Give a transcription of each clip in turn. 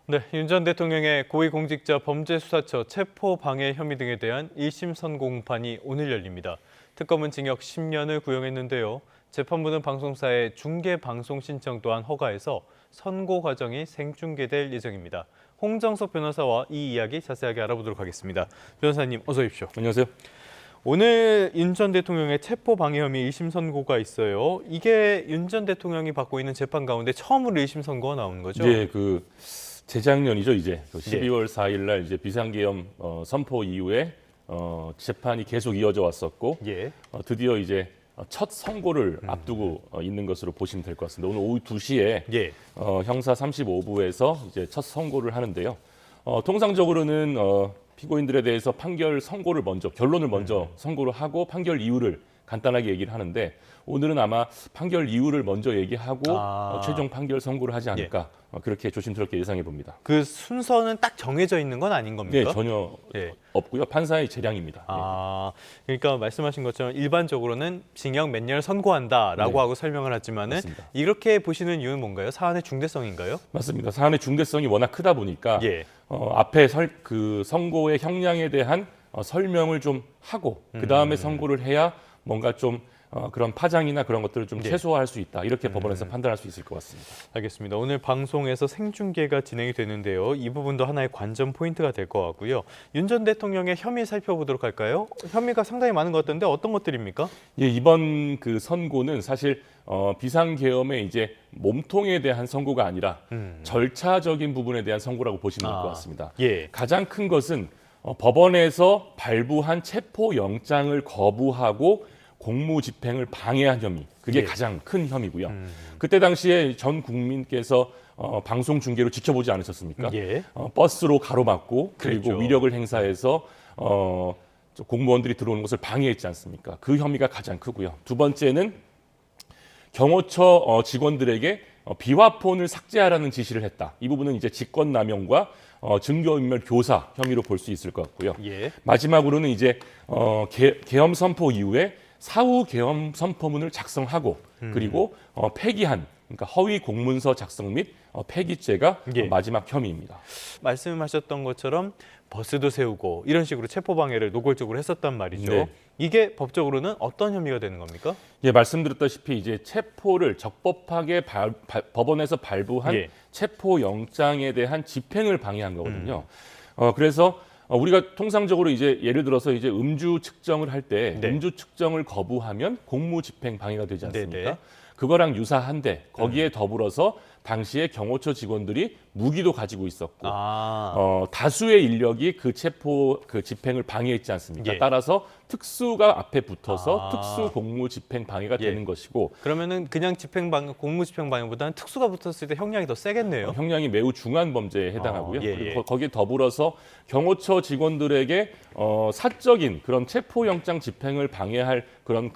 네, 윤 전 대통령의 고위공직자 범죄수사처 체포방해 혐의 등에 대한 1심 선고공판이 오늘 열립니다. 특검은 징역 10년을 구형했는데요. 재판부는 방송사의 중계방송 신청 또한 허가해서 선고 과정이 생중계될 예정입니다. 홍정석 변호사와 이 이야기 자세하게 알아보도록 하겠습니다. 변호사님, 어서 오십시오. 안녕하세요. 오늘 윤 전 대통령의 체포방해 혐의 1심 선고가 있어요. 이게 윤 전 대통령이 받고 있는 재판 가운데 처음으로 1심 선고가 나오는 거죠? 네, 재작년이죠, 이제 12월 4일 날 이제 비상계엄 선포 이후에 재판이 계속 이어져 왔었고, 드디어 이제 첫 선고를 앞두고 있는 것으로 보시면 될 것 같습니다. 오늘 오후 2시에 형사 35부에서 이제 첫 선고를 하는데요. 통상적으로는 피고인들에 대해서 판결 선고를 먼저, 결론을 먼저 선고를 하고 판결 이유를 간단하게 얘기를 하는데, 오늘은 아마 판결 이유를 먼저 얘기하고 최종 판결 선고를 하지 않을까, 그렇게 조심스럽게 예상해 봅니다. 그 순서는 딱 정해져 있는 건 아닌 겁니까? 네, 전혀 없고요. 판사의 재량입니다. 그러니까 말씀하신 것처럼 일반적으로는 징역 몇 년을 선고한다라고 하고 설명을 하지만은 맞습니다. 이렇게 보시는 이유는 뭔가요? 사안의 중대성인가요? 맞습니다. 사안의 중대성이 워낙 크다 보니까 앞에 선고의 형량에 대한 설명을 좀 하고 그 다음에 선고를 해야 뭔가 좀 그런 파장이나 그런 것들을 좀 최소화할 수 있다. 이렇게 법원에서 판단할 수 있을 것 같습니다. 알겠습니다. 오늘 방송에서 생중계가 진행이 되는데요. 이 부분도 하나의 관전 포인트가 될 것 같고요. 윤 전 대통령의 혐의 살펴보도록 할까요? 혐의가 상당히 많은 것 같던데 어떤 것들입니까? 예, 이번 그 선고는 사실 비상계엄의 이제 몸통에 대한 선고가 아니라 절차적인 부분에 대한 선고라고 보시면 될 것 같습니다. 가장 큰 것은 법원에서 발부한 체포영장을 거부하고 공무집행을 방해한 혐의, 그게 가장 큰 혐의고요. 그때 당시에 전 국민께서 방송 중계로 지켜보지 않으셨습니까? 버스로 가로막고 그리고 위력을 행사해서 공무원들이 들어오는 것을 방해했지 않습니까? 그 혐의가 가장 크고요. 두 번째는 경호처 직원들에게 비화폰을 삭제하라는 지시를 했다. 이 부분은 이제 직권남용과 증거인멸 교사 혐의로 볼 수 있을 것 같고요. 마지막으로는 이제 계엄 선포 이후에 사후 계엄 선포문을 작성하고 그리고 폐기한, 그러니까 허위 공문서 작성 및 폐기죄가 마지막 혐의입니다. 말씀하셨던 것처럼 버스도 세우고 이런 식으로 체포방해를 노골적으로 했었단 말이죠. 이게 법적으로는 어떤 혐의가 되는 겁니까? 말씀드렸다시피 이제 체포를 적법하게 법원에서 발부한 체포영장에 대한 집행을 방해한 거거든요. 그래서 우리가 통상적으로 이제 예를 들어서 이제 음주 측정을 할 때 음주 측정을 거부하면 공무집행 방해가 되지 않습니까? 그거랑 유사한데 거기에 더불어서 당시에 경호처 직원들이 무기도 가지고 있었고 다수의 인력이 그 집행을 방해했지 않습니까? 따라서 특수가 앞에 붙어서 특수 공무 집행 방해가 되는 것이고, 그러면은 그냥 공무 집행 방해보다는 특수가 붙었을 때 형량이 더 세겠네요. 형량이 매우 중한 범죄에 해당하고요. 그리고 거기에 더불어서 경호처 직원들에게 사적인 그런 체포영장 집행을 방해할 그런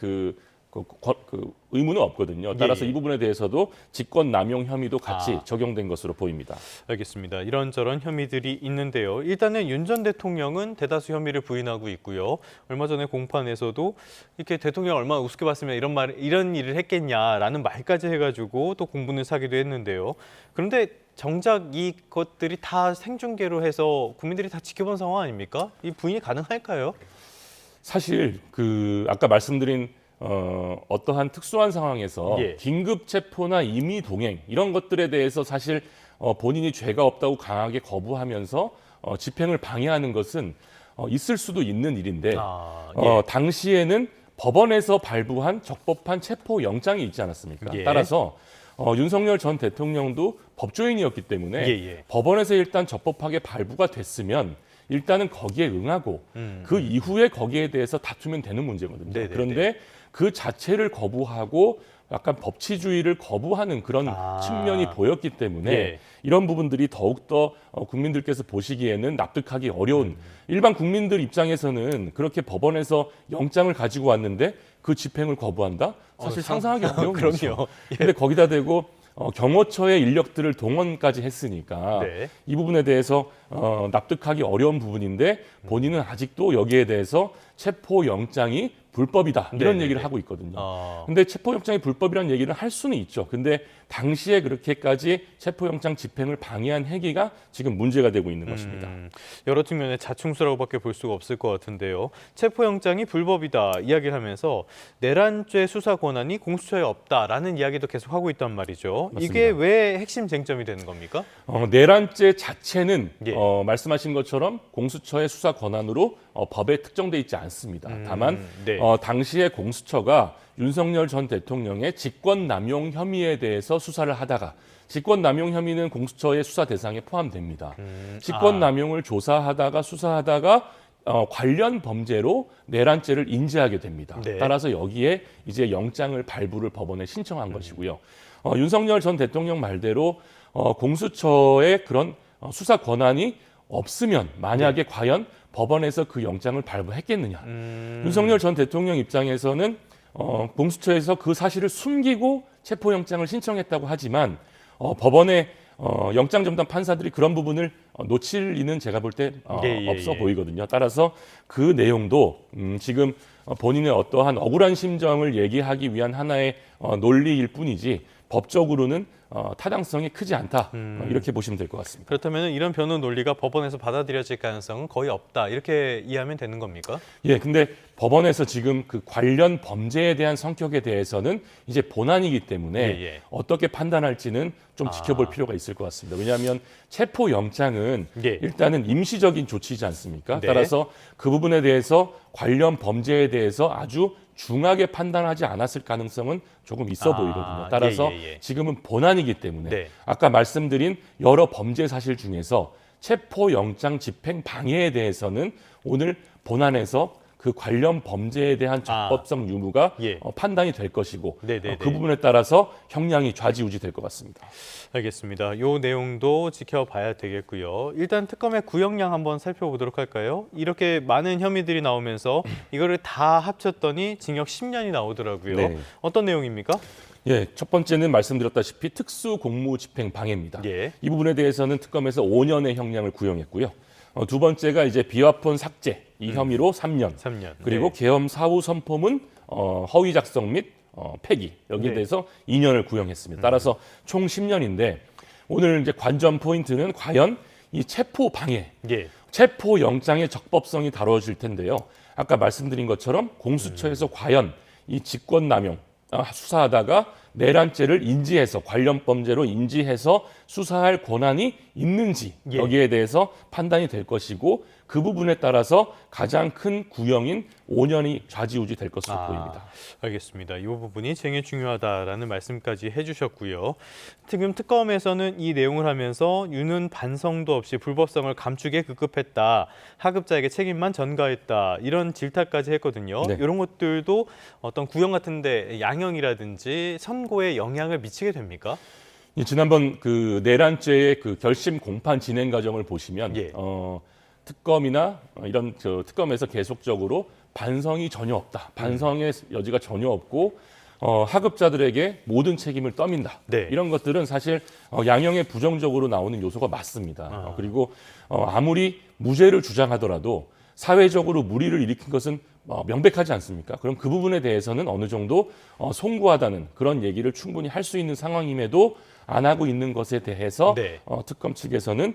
의무는 없거든요. 따라서 이 부분에 대해서도 직권남용 혐의도 같이 적용된 것으로 보입니다. 알겠습니다. 이런저런 혐의들이 있는데요. 일단은 윤 전 대통령은 대다수 혐의를 부인하고 있고요. 얼마 전에 공판에서도 이렇게 대통령 얼마나 우습게 봤으면 이런 일을 했겠냐라는 말까지 해가지고 또 공분을 사기도 했는데요. 그런데 정작 이것들이 다 생중계로 해서 국민들이 다 지켜본 상황 아닙니까? 이 부인이 가능할까요? 사실 아까 말씀드린 어떠한 특수한 상황에서 긴급 체포나 임의 동행 이런 것들에 대해서 사실 본인이 죄가 없다고 강하게 거부하면서 집행을 방해하는 것은 있을 수도 있는 일인데 당시에는 법원에서 발부한 적법한 체포영장이 있지 않았습니까? 따라서 윤석열 전 대통령도 법조인이었기 때문에 법원에서 일단 적법하게 발부가 됐으면 일단은 거기에 응하고 그 이후에 거기에 대해서 다투면 되는 문제거든요. 그런데 그 자체를 거부하고 약간 법치주의를 거부하는 그런 측면이 보였기 때문에 이런 부분들이 더욱더 국민들께서 보시기에는 납득하기 어려운, 일반 국민들 입장에서는 그렇게 법원에서 영장을 가지고 왔는데 그 집행을 거부한다? 사실 상상하기 어려운 거죠. 그런데 거기다 대고 경호처의 인력들을 동원까지 했으니까 이 부분에 대해서 납득하기 어려운 부분인데 본인은 아직도 여기에 대해서 체포영장이 불법이다 이런 네네네. 얘기를 하고 있거든요. 근데 체포영장이 불법이라는 얘기를 할 수는 있죠. 근데 당시에 그렇게까지 체포영장 집행을 방해한 행위가 지금 문제가 되고 있는 것입니다. 여러 측면의 자충수라고밖에 볼 수가 없을 것 같은데요. 체포영장이 불법이다 이야기를 하면서 내란죄 수사 권한이 공수처에 없다라는 이야기도 계속 하고 있단 말이죠. 맞습니다. 이게 왜 핵심 쟁점이 되는 겁니까? 내란죄 자체는 예. 말씀하신 것처럼 공수처의 수사 권한으로 법에 특정돼 있지 않습니다. 다만 네. 당시에 공수처가 윤석열 전 대통령의 직권남용 혐의에 대해서 수사를 하다가 직권남용 혐의는 공수처의 수사 대상에 포함됩니다. 직권남용을 조사하다가 수사하다가 관련 범죄로 내란죄를 인지하게 됩니다. 네. 따라서 여기에 이제 영장을 발부를 법원에 신청한 것이고요. 윤석열 전 대통령 말대로 공수처의 그런 수사 권한이 없으면 만약에 과연 법원에서 그 영장을 발부했겠느냐. 윤석열 전 대통령 입장에서는 공수처에서 그 사실을 숨기고 체포영장을 신청했다고 하지만 법원의 영장 전담 판사들이 그런 부분을 놓칠 리는 제가 볼 때 없어 보이거든요. 따라서 그 내용도 지금 본인의 어떠한 억울한 심정을 얘기하기 위한 하나의 논리일 뿐이지 법적으로는 타당성이 크지 않다 이렇게 보시면 될 것 같습니다. 그렇다면 이런 변호 논리가 법원에서 받아들여질 가능성은 거의 없다 이렇게 이해하면 되는 겁니까? 예, 근데 법원에서 지금 그 관련 범죄에 대한 성격에 대해서는 이제 본안이기 때문에 어떻게 판단할지는 좀 지켜볼 필요가 있을 것 같습니다. 왜냐하면 체포영장은 일단은 임시적인 조치이지 않습니까? 따라서 그 부분에 대해서 관련 범죄에 대해서 아주 중하게 판단하지 않았을 가능성은 조금 있어 보이거든요. 따라서 지금은 본안이기 때문에 아까 말씀드린 여러 범죄 사실 중에서 체포영장 집행 방해에 대해서는 오늘 본안에서 그 관련 범죄에 대한 적법성 유무가 판단이 될 것이고 그 부분에 따라서 형량이 좌지우지 될 것 같습니다. 알겠습니다. 이 내용도 지켜봐야 되겠고요. 일단 특검의 구형량 한번 살펴보도록 할까요? 이렇게 많은 혐의들이 나오면서 이거를 다 합쳤더니 징역 10년이 나오더라고요. 네. 어떤 내용입니까? 예, 첫 번째는 말씀드렸다시피 특수공무집행 방해입니다. 이 부분에 대해서는 특검에서 5년의 형량을 구형했고요. 두 번째가 이제 비화폰 삭제 이 혐의로 3년. 그리고 계엄 사후 선포문 허위 작성 및 폐기 여기에 대해서 2년을 구형했습니다. 따라서 총 10년인데 오늘 이제 관전 포인트는 과연 이 체포 방해, 체포 영장의 적법성이 다뤄질 텐데요. 아까 말씀드린 것처럼 공수처에서 과연 이 직권남용 수사하다가 내란죄를 인지해서 관련 범죄로 인지해서 수사할 권한이 있는지 여기에 대해서 판단이 될 것이고 그 부분에 따라서 가장 큰 구형인 5년이 좌지우지 될 것으로 보입니다. 알겠습니다. 이 부분이 쟁의 중요하다라는 말씀까지 해주셨고요. 지금 특검에서는 이 내용을 하면서 유는 반성도 없이 불법성을 감추게 급급했다. 하급자에게 책임만 전가했다. 이런 질타까지 했거든요. 이런 것들도 어떤 구형 같은 데 양형이라든지 선고에 영향을 미치게 됩니까? 지난번 그 내란죄의 그 결심 공판 진행 과정을 보시면 특검이나 이런 특검에서 계속적으로 반성이 전혀 없다. 반성의 여지가 전혀 없고 하급자들에게 모든 책임을 떠민다. 이런 것들은 사실 양형에 부정적으로 나오는 요소가 맞습니다. 그리고 아무리 무죄를 주장하더라도 사회적으로 무리를 일으킨 것은 명백하지 않습니까? 그럼 그 부분에 대해서는 어느 정도 송구하다는 그런 얘기를 충분히 할 수 있는 상황임에도 안 하고 있는 것에 대해서 특검 측에서는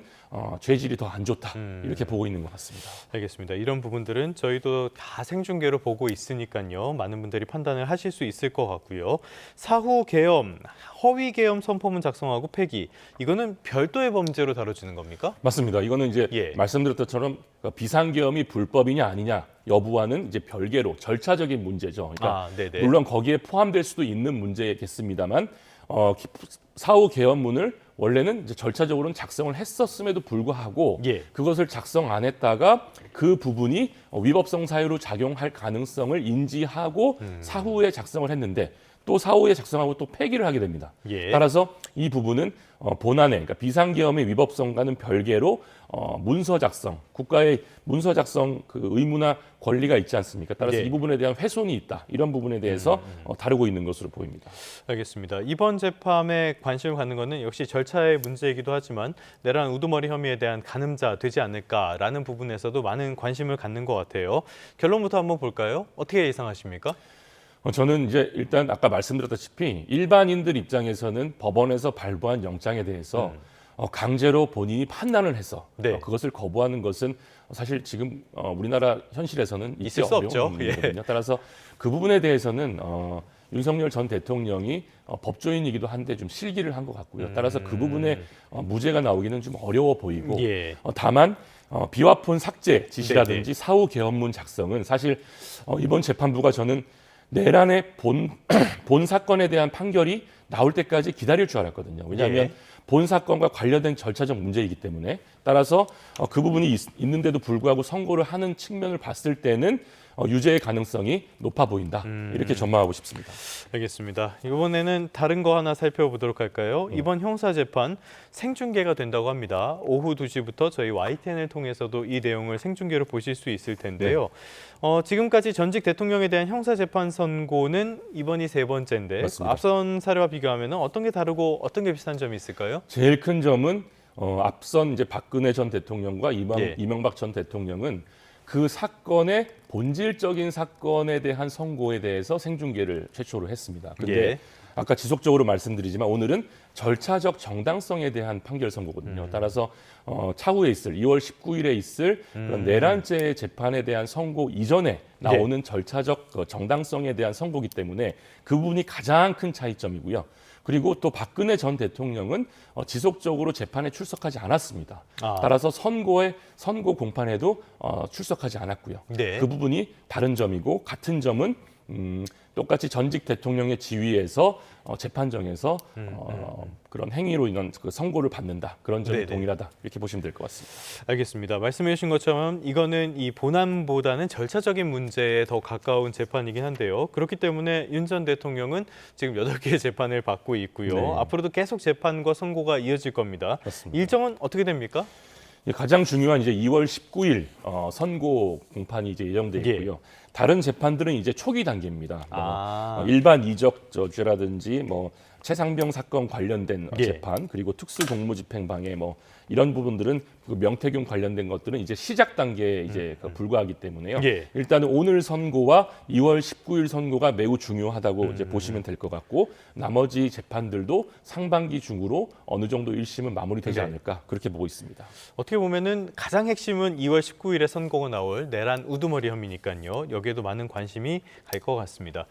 죄질이 더 안 좋다 이렇게 보고 있는 것 같습니다. 알겠습니다. 이런 부분들은 저희도 다 생중계로 보고 있으니까요. 많은 분들이 판단을 하실 수 있을 것 같고요. 사후 계엄, 허위 계엄 선포문 작성하고 폐기 이거는 별도의 범죄로 다뤄지는 겁니까? 맞습니다. 이거는 이제 말씀드렸던 것처럼 비상계엄이 불법이냐 아니냐 여부와는 이제 별개로 절차적인 문제죠. 그러니까 물론 거기에 포함될 수도 있는 문제겠습니다만 사후 계엄문을 원래는 이제 절차적으로는 작성을 했었음에도 불구하고 그것을 작성 안 했다가 그 부분이 위법성 사유로 작용할 가능성을 인지하고 사후에 작성을 했는데 또 사후에 작성하고 또 폐기를 하게 됩니다. 따라서 이 부분은 본안에 그러니까 비상계엄의 위법성과는 별개로 문서 작성, 국가의 문서 작성 그 의무나 권리가 있지 않습니까? 따라서 예. 이 부분에 대한 훼손이 있다. 이런 부분에 대해서 다루고 있는 것으로 보입니다. 알겠습니다. 이번 재판에 관심을 갖는 것은 역시 절차의 문제이기도 하지만 내란 우두머리 혐의에 대한 가늠자 되지 않을까라는 부분에서도 많은 관심을 갖는 것 같아요. 결론부터 한번 볼까요? 어떻게 예상하십니까? 저는 이제 일단 아까 말씀드렸다시피 일반인들 입장에서는 법원에서 발부한 영장에 대해서 강제로 본인이 판단을 해서 네. 그것을 거부하는 것은 사실 지금 우리나라 현실에서는 있을 수 없죠. 문제거든요. 따라서 그 부분에 대해서는 윤석열 전 대통령이 법조인이기도 한데 좀 실기를 한 것 같고요. 따라서 그 부분에 무죄가 나오기는 좀 어려워 보이고 예. 다만 비화폰 삭제 지시라든지 네네. 사후 개헌문 작성은 사실 이번 재판부가 저는 내란의 본 사건에 대한 판결이 나올 때까지 기다릴 줄 알았거든요. 왜냐하면 예. 본 사건과 관련된 절차적 문제이기 때문에 따라서 그 부분이 있는데도 불구하고 선고를 하는 측면을 봤을 때는 유죄의 가능성이 높아 보인다. 이렇게 전망하고 싶습니다. 알겠습니다. 이번에는 다른 거 하나 살펴보도록 할까요? 이번 형사재판 생중계가 된다고 합니다. 오후 2시부터 저희 YTN을 통해서도 이 내용을 생중계로 보실 수 있을 텐데요. 지금까지 전직 대통령에 대한 형사재판 선고는 이번이 세 번째인데 맞습니다. 앞선 사례와 비교하면 어떤 게 다르고 어떤 게 비슷한 점이 있을까요? 제일 큰 점은 앞선 이제 박근혜 전 대통령과 예. 이명박 전 대통령은 그 사건의 본질적인 사건에 대한 선고에 대해서 생중계를 최초로 했습니다. 근데 예. 아까 지속적으로 말씀드리지만 오늘은 절차적 정당성에 대한 판결 선고거든요. 따라서 차후에 있을 2월 19일에 있을 그런 내란죄 재판에 대한 선고 이전에 나오는 절차적 정당성에 대한 선고이기 때문에 그 부분이 가장 큰 차이점이고요. 그리고 또 박근혜 전 대통령은 지속적으로 재판에 출석하지 않았습니다. 따라서 선고 공판에도 출석하지 않았고요. 네. 그 부분이 다른 점이고 같은 점은 똑같이 전직 대통령의 지위에서 재판정에서 그런 행위로 인한 그 선고를 받는다. 그런 점이 네네. 동일하다. 이렇게 보시면 될 것 같습니다. 알겠습니다. 말씀해 주신 것처럼 이거는 이 본안보다는 절차적인 문제에 더 가까운 재판이긴 한데요. 그렇기 때문에 윤 전 대통령은 지금 8개의 재판을 받고 있고요. 네. 앞으로도 계속 재판과 선고가 이어질 겁니다. 맞습니다. 일정은 어떻게 됩니까? 가장 중요한 이제 2월 19일 선고 공판이 이제 예정돼 예. 있고요. 다른 재판들은 이제 초기 단계입니다. 일반 이적 저죄라든지 최상병 사건 관련된 예. 재판 그리고 특수 공무집행방해 이런 부분들은 그 명태균 관련된 것들은 이제 시작 단계에 이제 불과하기 때문에요. 예. 일단은 오늘 선고와 2월 19일 선고가 매우 중요하다고 이제 보시면 될 것 같고 나머지 재판들도 상반기 중으로 어느 정도 1심은 마무리되지 네. 않을까 그렇게 보고 있습니다. 어떻게 보면은 가장 핵심은 2월 19일에 선고가 나올 내란 우두머리 혐의니까요. 여기에도 많은 관심이 갈 것 같습니다.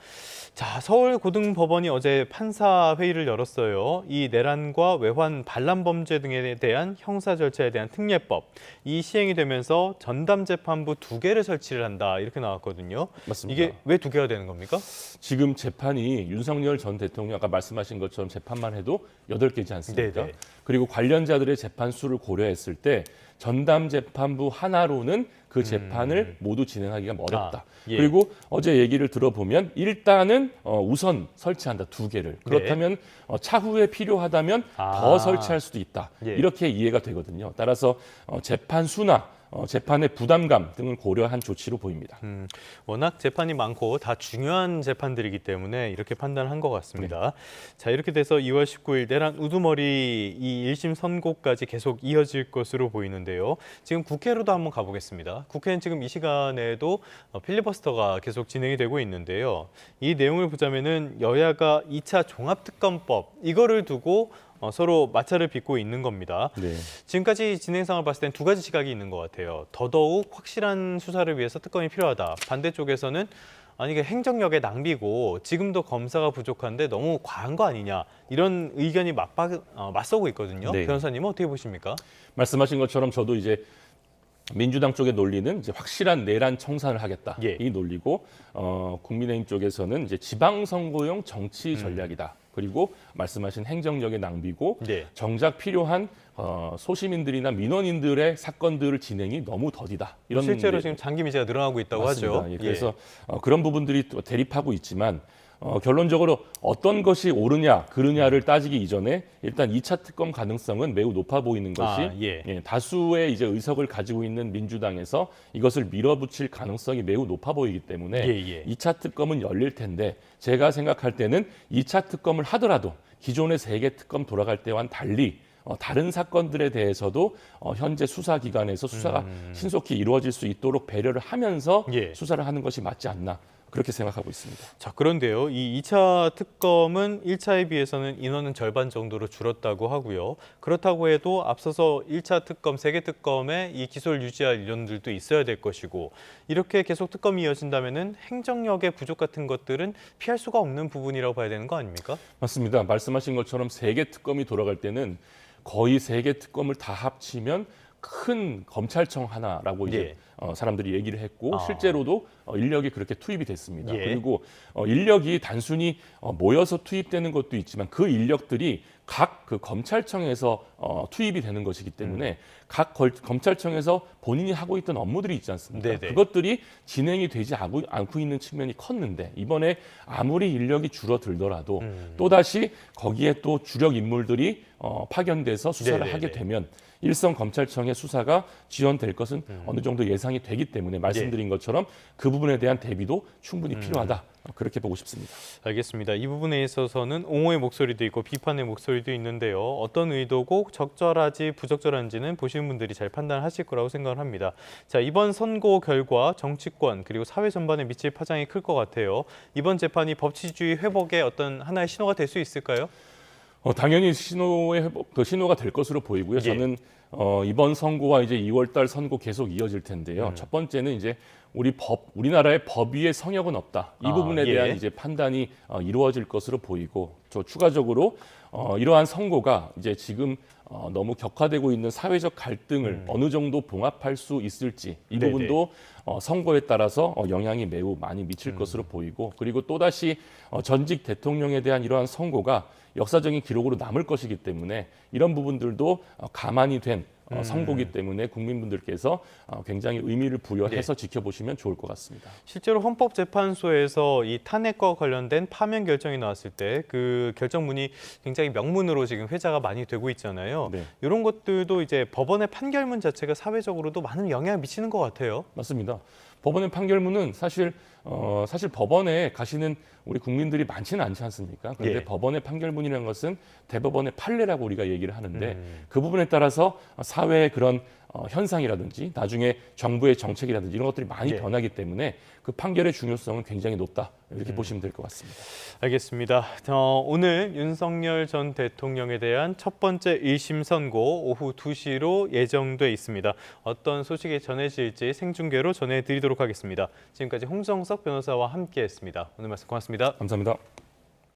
자, 서울고등법원이 어제 판사 회의를 열었어요. 이 내란과 외환 반란 범죄 등에 대한 형사 절차에 대한 특례법 이 시행이 되면서 전담 재판부 2개를 설치를 한다 이렇게 나왔거든요. 맞습니다. 이게 왜 2개가 되는 겁니까? 지금 재판이 윤석열 전 대통령 아까 말씀하신 것처럼 재판만 해도 8개지 않습니까? 네네. 그리고 관련자들의 재판 수를 고려했을 때 전담 재판부 하나로는 그 재판을 모두 진행하기가 어렵다. 예. 그리고 어제 얘기를 들어보면 일단은 우선 설치한다 2개를. 그렇다면 차후에 필요하다면 더 설치할 수도 있다. 예. 이렇게 이해가 되거든요. 따라서 재판 수나 재판의 부담감 등을 고려한 조치로 보입니다. 워낙 재판이 많고 다 중요한 재판들이기 때문에 이렇게 판단한 것 같습니다. 자, 이렇게 돼서 2월 19일 내란 우두머리 이 1심 선고까지 계속 이어질 것으로 보이는데요. 지금 국회로도 한번 가보겠습니다. 국회는 지금 이 시간에도 필리버스터가 계속 진행이 되고 있는데요. 이 내용을 보자면은 여야가 2차 종합특검법 이거를 두고 서로 마찰을 빚고 있는 겁니다. 네. 지금까지 진행상을 봤을 땐 2가지 시각이 있는 것 같아요. 더더욱 확실한 수사를 위해서 특검이 필요하다. 반대쪽에서는 아니 이게 행정력의 낭비고 지금도 검사가 부족한데 너무 과한 거 아니냐. 이런 의견이 맞서고 있거든요. 네. 변호사님은 어떻게 보십니까? 말씀하신 것처럼 저도 이제 민주당 쪽의 논리는 이제 확실한 내란 청산을 하겠다 예. 이 논리고 국민의힘 쪽에서는 이제 지방선거용 정치 전략이다. 그리고 말씀하신 행정력의 낭비고 네. 정작 필요한 소시민들이나 민원인들의 사건들을 진행이 너무 더디다. 이런 실제로 네, 지금 장기 미제가 늘어나고 있다고 맞습니다. 하죠. 예, 그래서 그런 부분들이 또 대립하고 있지만 결론적으로 어떤 것이 옳으냐 그르냐를 따지기 이전에 일단 2차 특검 가능성은 매우 높아 보이는 것이 다수의 이제 의석을 가지고 있는 민주당에서 이것을 밀어붙일 가능성이 매우 높아 보이기 때문에 2차 특검은 열릴 텐데 제가 생각할 때는 2차 특검을 하더라도 기존의 3개 특검 돌아갈 때와는 달리 다른 사건들에 대해서도 현재 수사기관에서 수사가 신속히 이루어질 수 있도록 배려를 하면서 수사를 하는 것이 맞지 않나 그렇게 생각하고 있습니다. 자, 그런데요. 이 2차 특검은 1차에 비해서는 인원은 절반 정도로 줄었다고 하고요. 그렇다고 해도 앞서서 1차 특검, 3개 특검에 이 기소를 유지할 인원들도 있어야 될 것이고 이렇게 계속 특검이 이어진다면은 행정력의 부족 같은 것들은 피할 수가 없는 부분이라고 봐야 되는 거 아닙니까? 맞습니다. 말씀하신 것처럼 3개 특검이 돌아갈 때는 거의 3개 특검을 다 합치면 큰 검찰청 하나라고 이제 사람들이 얘기를 했고 실제로도 인력이 그렇게 투입이 됐습니다. 그리고 인력이 단순히 모여서 투입되는 것도 있지만 그 인력들이 각 그 검찰청에서 투입이 되는 것이기 때문에 각 검찰청에서 본인이 하고 있던 업무들이 있지 않습니까? 그것들이 진행이 되지 않고 있는 측면이 컸는데 이번에 아무리 인력이 줄어들더라도 또다시 거기에 또 주력 인물들이 파견돼서 수사를 하게 되면 일선 검찰청의 수사가 지연될 것은 어느 정도 예상이 되기 때문에 말씀드린 것처럼 그 부분에 대한 대비도 충분히 필요하다. 그렇게 보고 싶습니다. 알겠습니다. 이 부분에 있어서는 옹호의 목소리도 있고 비판의 목소리도 있는데요. 어떤 의도고 적절하지 부적절한지는 보시는 분들이 잘 판단하실 거라고 생각을 합니다. 자, 이번 선고 결과 정치권 그리고 사회 전반에 미칠 파장이 클 것 같아요. 이번 재판이 법치주의 회복의 어떤 하나의 신호가 될 수 있을까요? 당연히 신호가 될 것으로 보이고요. 저는 이번 선고와 이제 2월달 선고 계속 이어질 텐데요. 첫 번째는 이제 우리나라의 법 위에 성역은 없다. 이 부분에 대한 이제 판단이 이루어질 것으로 보이고, 저 추가적으로 이러한 선고가 이제 지금 너무 격화되고 있는 사회적 갈등을 어느 정도 봉합할 수 있을지 이 부분도 선거에 따라서 영향이 매우 많이 미칠 것으로 보이고, 그리고 또다시 전직 대통령에 대한 이러한 선고가 역사적인 기록으로 남을 것이기 때문에 이런 부분들도 가만히 된 선고기 때문에 국민분들께서 굉장히 의미를 부여해서 지켜보시면 좋을 것 같습니다. 실제로 헌법재판소에서 이 탄핵과 관련된 파면 결정이 나왔을 때 그 결정문이 굉장히 명문으로 지금 회자가 많이 되고 있잖아요. 이런 것들도 이제 법원의 판결문 자체가 사회적으로도 많은 영향을 미치는 것 같아요. 맞습니다. 법원의 판결문은 사실 법원에 가시는 우리 국민들이 많지는 않지 않습니까? 그런데 법원의 판결문이라는 것은 대법원의 판례라고 우리가 얘기를 하는데 그 부분에 따라서 사회의 그런 현상이라든지 나중에 정부의 정책이라든지 이런 것들이 많이 변하기 때문에 그 판결의 중요성은 굉장히 높다. 이렇게 보시면 될 것 같습니다. 알겠습니다. 오늘 윤석열 전 대통령에 대한 첫 번째 1심 선고 오후 2시로 예정돼 있습니다. 어떤 소식이 전해질지 생중계로 전해드리도록 하겠습니다. 지금까지 홍정석 변호사와 함께했습니다. 오늘 말씀 고맙습니다. 감사합니다.